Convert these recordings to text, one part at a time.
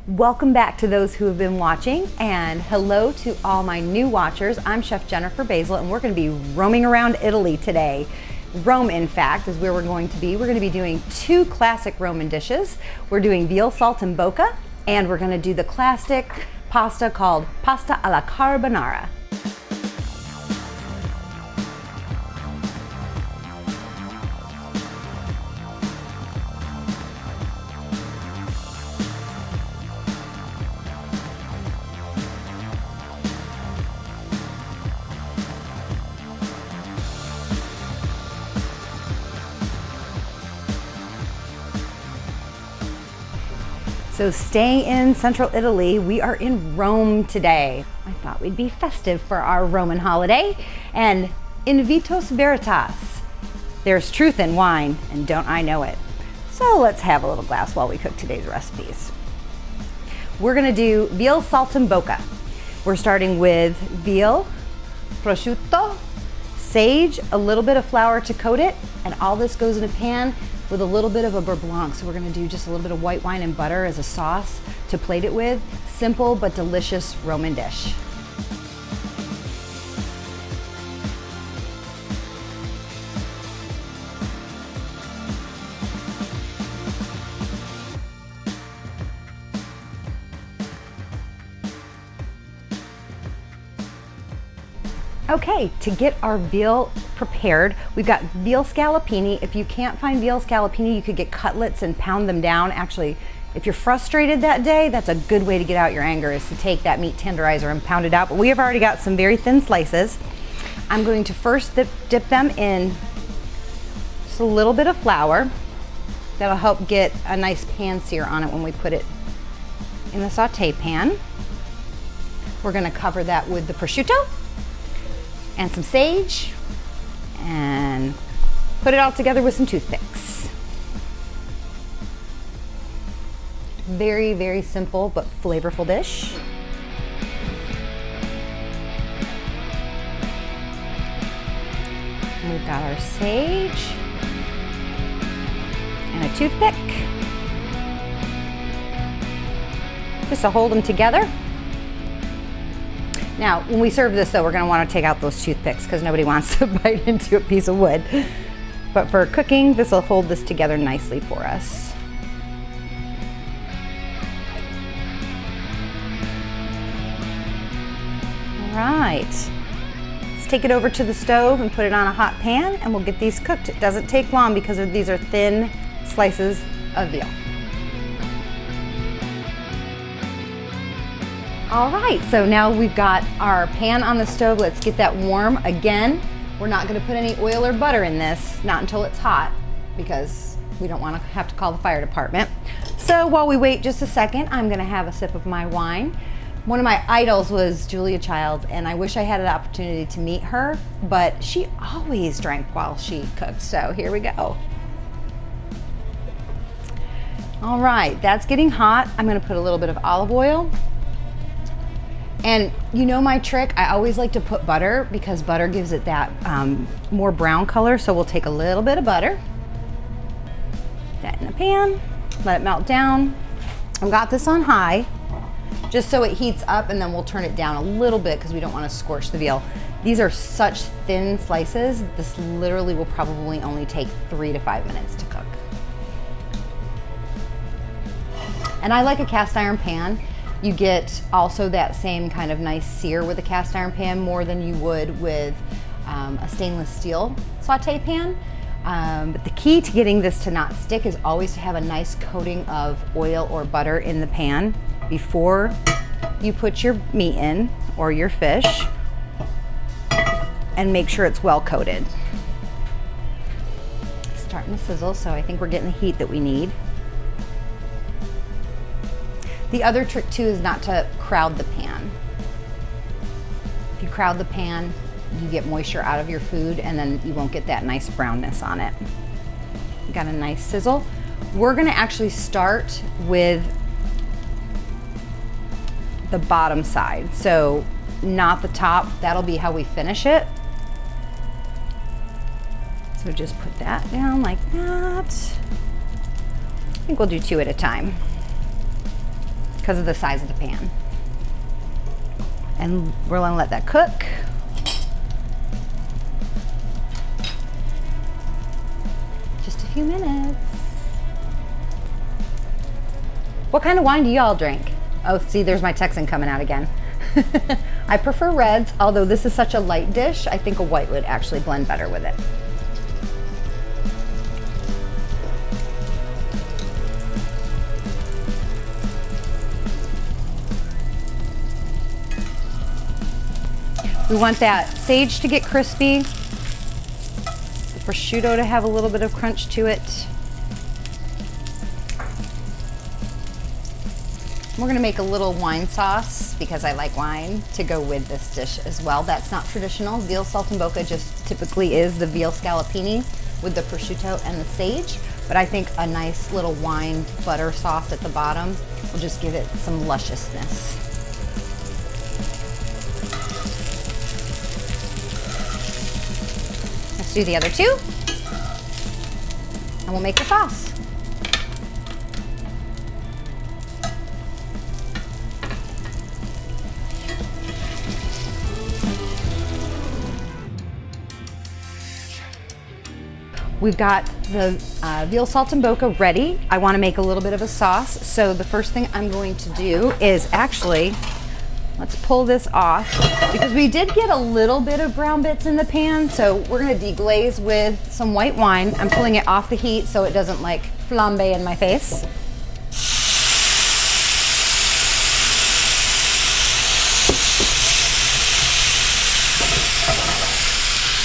Welcome back to those who have been watching, and hello to all my new watchers. I'm Chef Jennifer Basil, and we're going to be roaming around Italy today. Rome, in fact, is where we're going to be. We're going to be doing two classic Roman dishes. We're doing veal saltimbocca, and we're going to do the classic pasta called pasta alla carbonara. So staying in central Italy, we are in Rome today. I thought we'd be festive for our Roman holiday. And in Vitos Veritas, there's truth in wine, and don't I know it. So let's have a little glass while we cook today's recipes. We're gonna do veal saltimbocca. We're starting with veal, prosciutto, sage, a little bit of flour to coat it, and all this goes in a pan with a little bit of a beurre blanc. So we're gonna do just a little bit of white wine and butter as a sauce to plate it with. Simple but delicious Roman dish. Okay, to get our veal prepared, we've got veal scallopini. If you can't find veal scallopini, you could get cutlets and pound them down. Actually, if you're frustrated that day, that's a good way to get out your anger, is to take that meat tenderizer and pound it out. But we have already got some very thin slices. I'm going to first dip them in just a little bit of flour. That'll help get a nice pan sear on it when we put it in the saute pan. We're gonna cover that with the prosciutto and some sage, and put it all together with some toothpicks. Very, very simple but flavorful dish. And we've got our sage and a toothpick, just to hold them together. Now, when we serve this though, we're gonna wanna take out those toothpicks because nobody wants to bite into a piece of wood. But for cooking, this will hold this together nicely for us. All right, let's take it over to the stove and put it on a hot pan, and we'll get these cooked. It doesn't take long because these are thin slices of veal. All right, so now we've got our pan on the stove. Let's get that warm. Again, we're not gonna put any oil or butter in this, not until it's hot, because we don't wanna have to call the fire department. So while we wait just a second, I'm gonna have a sip of my wine. One of my idols was Julia Childs, and I wish I had an opportunity to meet her, but she always drank while she cooked, so here we go. All right, that's getting hot. I'm gonna put a little bit of olive oil. And you know my trick, I always like to put butter because butter gives it that more brown color. So we'll take a little bit of butter, put that in the pan, let it melt down. I've got this on high, just so it heats up, and then we'll turn it down a little bit because we don't want to scorch the veal. These are such thin slices, this literally will probably only take 3 to 5 minutes to cook. And I like a cast iron pan. You get also that same kind of nice sear with a cast iron pan, more than you would with a stainless steel saute pan. But the key to getting this to not stick is always to have a nice coating of oil or butter in the pan before you put your meat in or your fish, and make sure it's well coated. It's starting to sizzle, so I think we're getting the heat that we need. The other trick too is not to crowd the pan. If you crowd the pan, you get moisture out of your food, and then you won't get that nice brownness on it. Got a nice sizzle. We're gonna actually start with the bottom side, so not the top. That'll be how we finish it. So just put that down like that. I think we'll do 2 at a time. because of the size of the pan. And we're gonna let that cook. Just a few minutes. What kind of wine do y'all drink? Oh, see, there's my Texan coming out again. I prefer reds, although this is such a light dish, I think a white would actually blend better with it. We want that sage to get crispy, the prosciutto to have a little bit of crunch to it. We're gonna make a little wine sauce, because I like wine, to go with this dish as well. That's not traditional. Veal saltimbocca just typically is the veal scallopini with the prosciutto and the sage, but I think a nice little wine butter sauce at the bottom will just give it some lusciousness. Let's do the other two, and we'll make the sauce. We've got the veal saltimbocca ready. I want to make a little bit of a sauce. So the first thing I'm going to do is actually, let's pull this off, because we did get a little bit of brown bits in the pan. So we're going to deglaze with some white wine. I'm pulling it off the heat so it doesn't like flambe in my face.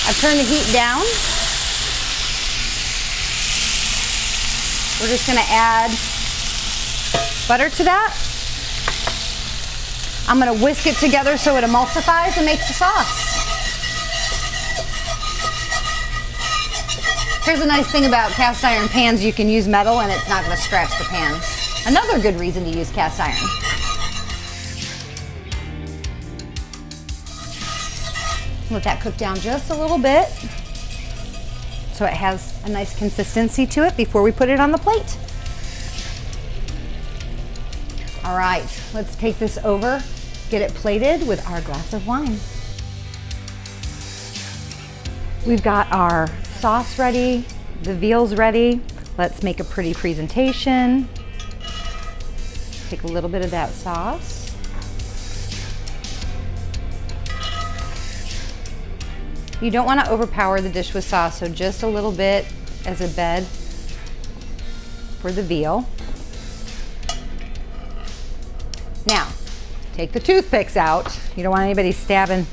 I've turned the heat down. We're just gonna add butter to that. I'm gonna whisk it together so it emulsifies and makes the sauce. Here's a nice thing about cast iron pans. You can use metal and it's not gonna scratch the pan. Another good reason to use cast iron. Let that cook down just a little bit, so it has a nice consistency to it before we put it on the plate. All right, let's take this over, get it plated with our glass of wine. We've got our sauce ready, the veal's ready. Let's make a pretty presentation. Take a little bit of that sauce. You don't want to overpower the dish with sauce, so just a little bit as a bed for the veal. Now, take the toothpicks out. You don't want anybody stabbing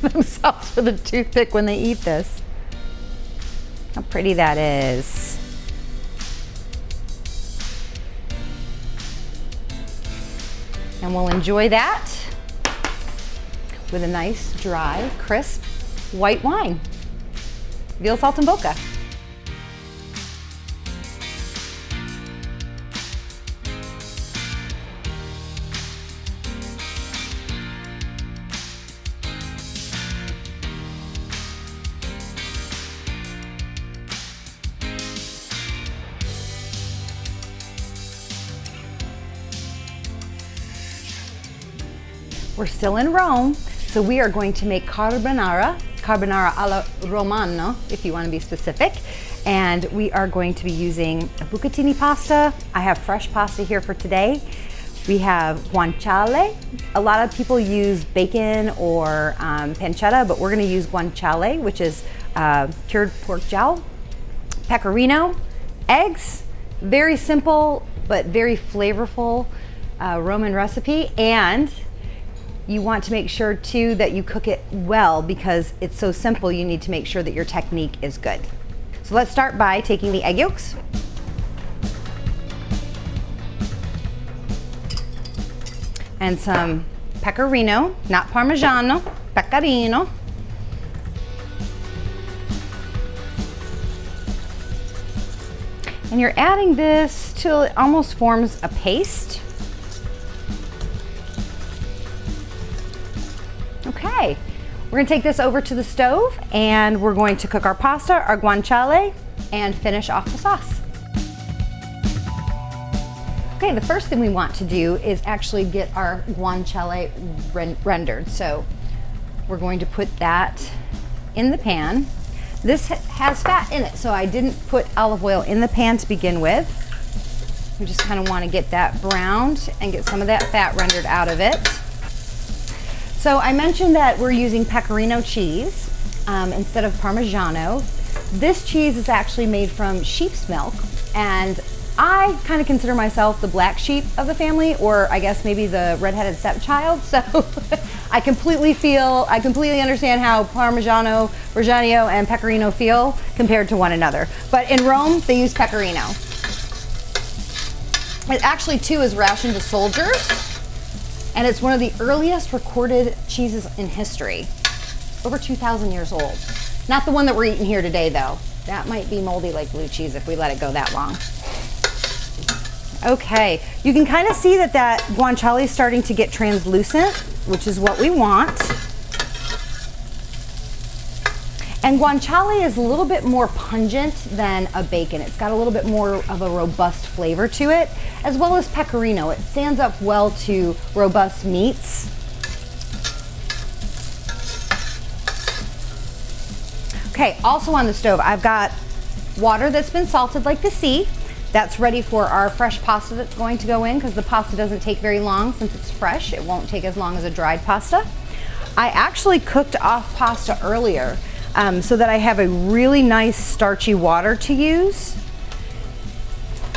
themselves with a toothpick when they eat this. How pretty that is. And we'll enjoy that with a nice, dry, crisp white wine. Veal saltimbocca. We're still in Rome, so we are going to make carbonara alla romano, if you want to be specific. And we are going to be using a bucatini pasta. I have fresh pasta here for today. We have guanciale. A lot of people use bacon or pancetta, but we're going to use guanciale, which is cured pork jowl, pecorino, eggs. Very simple, but very flavorful Roman recipe. And you want to make sure too that you cook it well, because it's so simple. You need to make sure that your technique is good. So let's start by taking the egg yolks. And some pecorino, not Parmigiano, pecorino. And you're adding this till it almost forms a paste. Okay, we're gonna take this over to the stove and we're going to cook our pasta, our guanciale, and finish off the sauce. Okay, the first thing we want to do is actually get our guanciale rendered. So we're going to put that in the pan. This has fat in it, so I didn't put olive oil in the pan to begin with. We just kind of want to get that browned and get some of that fat rendered out of it. So I mentioned that we're using pecorino cheese instead of Parmigiano. This cheese is actually made from sheep's milk, and I kind of consider myself the black sheep of the family, or I guess maybe the redheaded stepchild. So I completely understand how Parmigiano, Reggiano, and Pecorino feel compared to one another. But in Rome, they use Pecorino. It actually too is rationed to soldiers, and it's one of the earliest recorded cheeses in history. Over 2,000 years old. Not the one that we're eating here today though. That might be moldy like blue cheese if we let it go that long. Okay, you can kind of see that guanciale is starting to get translucent, which is what we want. And guanciale is a little bit more pungent than a bacon. It's got a little bit more of a robust flavor to it, as well as pecorino. It stands up well to robust meats. Okay, also on the stove, I've got water that's been salted like the sea. That's ready for our fresh pasta that's going to go in, because the pasta doesn't take very long since it's fresh. It won't take as long as a dried pasta. I actually cooked off pasta earlier so that I have a really nice starchy water to use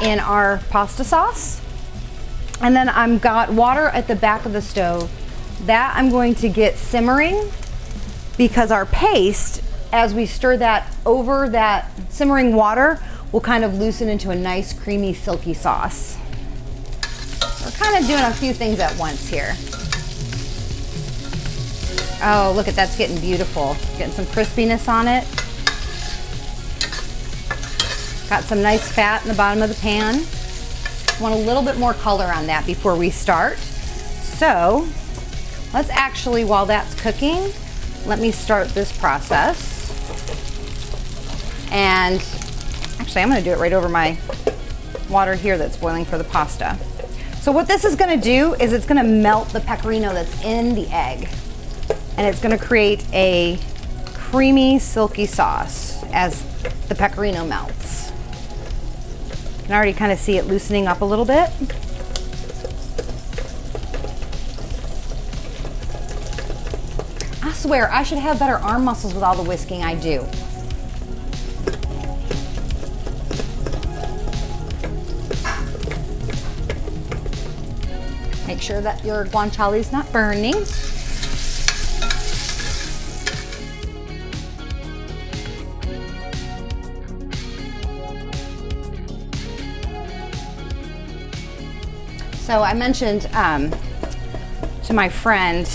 in our pasta sauce. And then I've got water at the back of the stove that I'm going to get simmering, because our paste, as we stir that over that simmering water, will kind of loosen into a nice creamy silky sauce. We're kind of doing a few things at once here. Oh, look at that's getting beautiful. Getting some crispiness on it. Got some nice fat in the bottom of the pan. Want a little bit more color on that before we start. So let's actually, while that's cooking, let me start this process. And actually, I'm going to do it right over my water here that's boiling for the pasta. So what this is going to do is it's going to melt the pecorino that's in the egg. And it's going to create a creamy, silky sauce as the pecorino melts. You can already kind of see it loosening up a little bit. I swear, I should have better arm muscles with all the whisking I do. Make sure that your guanciale is not burning. So I mentioned to my friend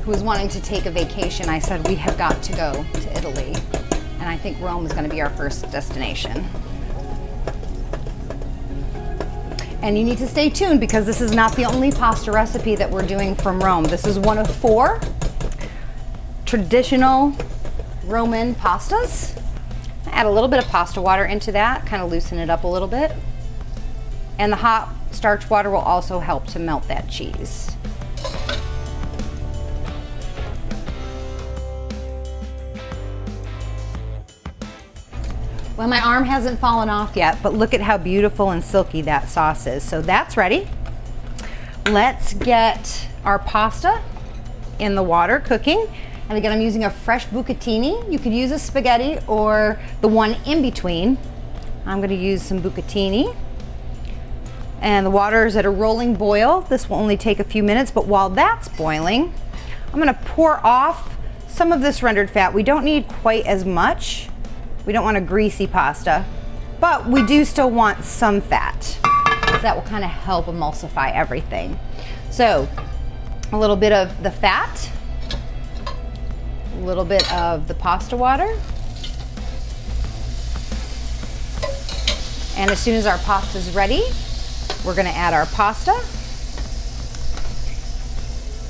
who was wanting to take a vacation, I said we have got to go to Italy, and I think Rome is going to be our first destination. And you need to stay tuned, because this is not the only pasta recipe that we're doing from Rome. This is one of 4 traditional Roman pastas. Add a little bit of pasta water into that, kind of loosen it up a little bit. And the hot starch water will also help to melt that cheese. Well, my arm hasn't fallen off yet, but look at how beautiful and silky that sauce is. So that's ready. Let's get our pasta in the water cooking. And again, I'm using a fresh bucatini. You could use a spaghetti or the one in between. I'm going to use some bucatini. And the water is at a rolling boil. This will only take a few minutes, but while that's boiling, I'm going to pour off some of this rendered fat. We don't need quite as much. We don't want a greasy pasta, but we do still want some fat. That will kind of help emulsify everything. So a little bit of the fat, a little bit of the pasta water, and as soon as our pasta is ready, we're going to add our pasta.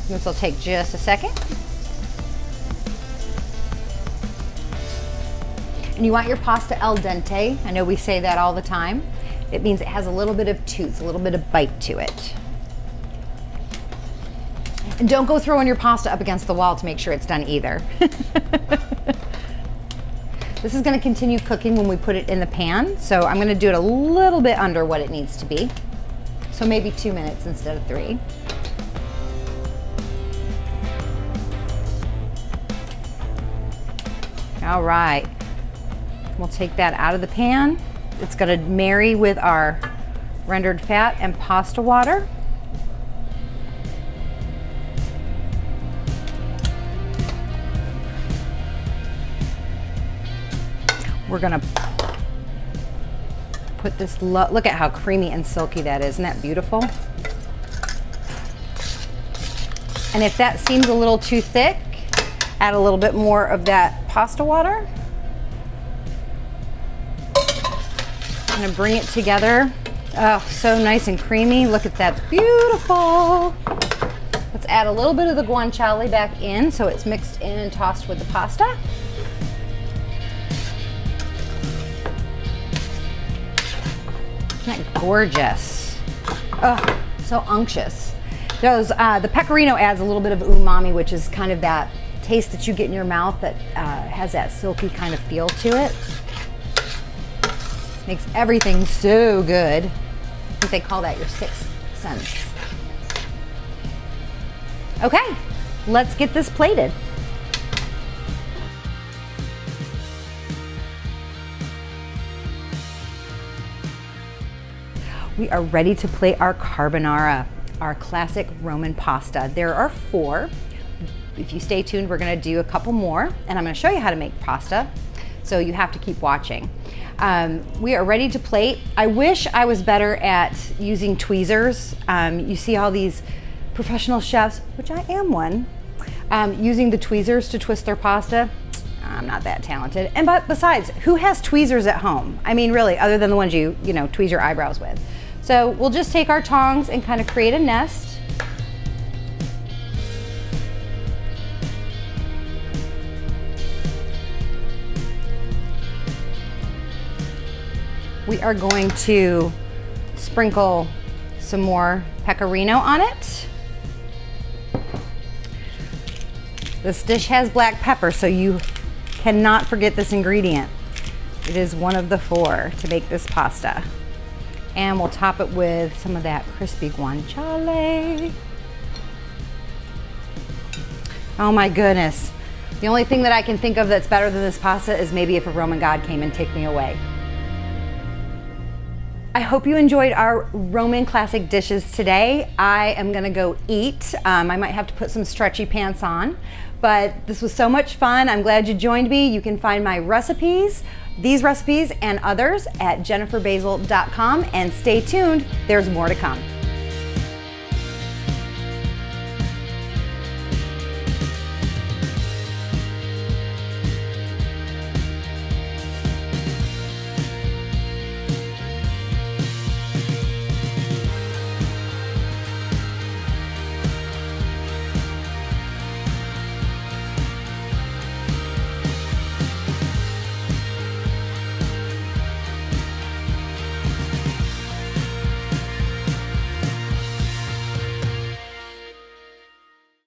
This will take just a second. And you want your pasta al dente. I know we say that all the time. It means it has a little bit of tooth, a little bit of bite to it. And don't go throwing your pasta up against the wall to make sure it's done either. This is gonna continue cooking when we put it in the pan, so I'm gonna do it a little bit under what it needs to be. So maybe 2 minutes instead of 3. All right, we'll take that out of the pan. It's gonna marry with our rendered fat and pasta water. We're gonna put this, look at how creamy and silky that is. Isn't that beautiful? And if that seems a little too thick, add a little bit more of that pasta water. I'm gonna bring it together. Oh, so nice and creamy. Look at that, it's beautiful. Let's add a little bit of the guanciale back in so it's mixed in and tossed with the pasta. Isn't that gorgeous? Oh, so unctuous. The pecorino adds a little bit of umami, which is kind of that taste that you get in your mouth that has that silky kind of feel to it. Makes everything so good. I think they call that your sixth sense. Okay, let's get this plated. We are ready to plate our carbonara, our classic Roman pasta. There are 4. If you stay tuned, we're gonna do a couple more, and I'm gonna show you how to make pasta, so you have to keep watching. We are ready to plate. I wish I was better at using tweezers. You see all these professional chefs, which I am one, using the tweezers to twist their pasta. I'm not that talented. And but besides, who has tweezers at home? I mean, really, other than the ones you know, tweeze your eyebrows with. So we'll just take our tongs and kind of create a nest. We are going to sprinkle some more pecorino on it. This dish has black pepper, so you cannot forget this ingredient. It is one of the 4 to make this pasta. And we'll top it with some of that crispy guanciale. Oh my goodness. The only thing that I can think of that's better than this pasta is maybe if a Roman god came and took me away. I hope you enjoyed our Roman classic dishes today. I am gonna go eat. I might have to put some stretchy pants on, but this was so much fun. I'm glad you joined me. You can find my recipes, these recipes and others at jenniferbasil.com, and stay tuned, there's more to come.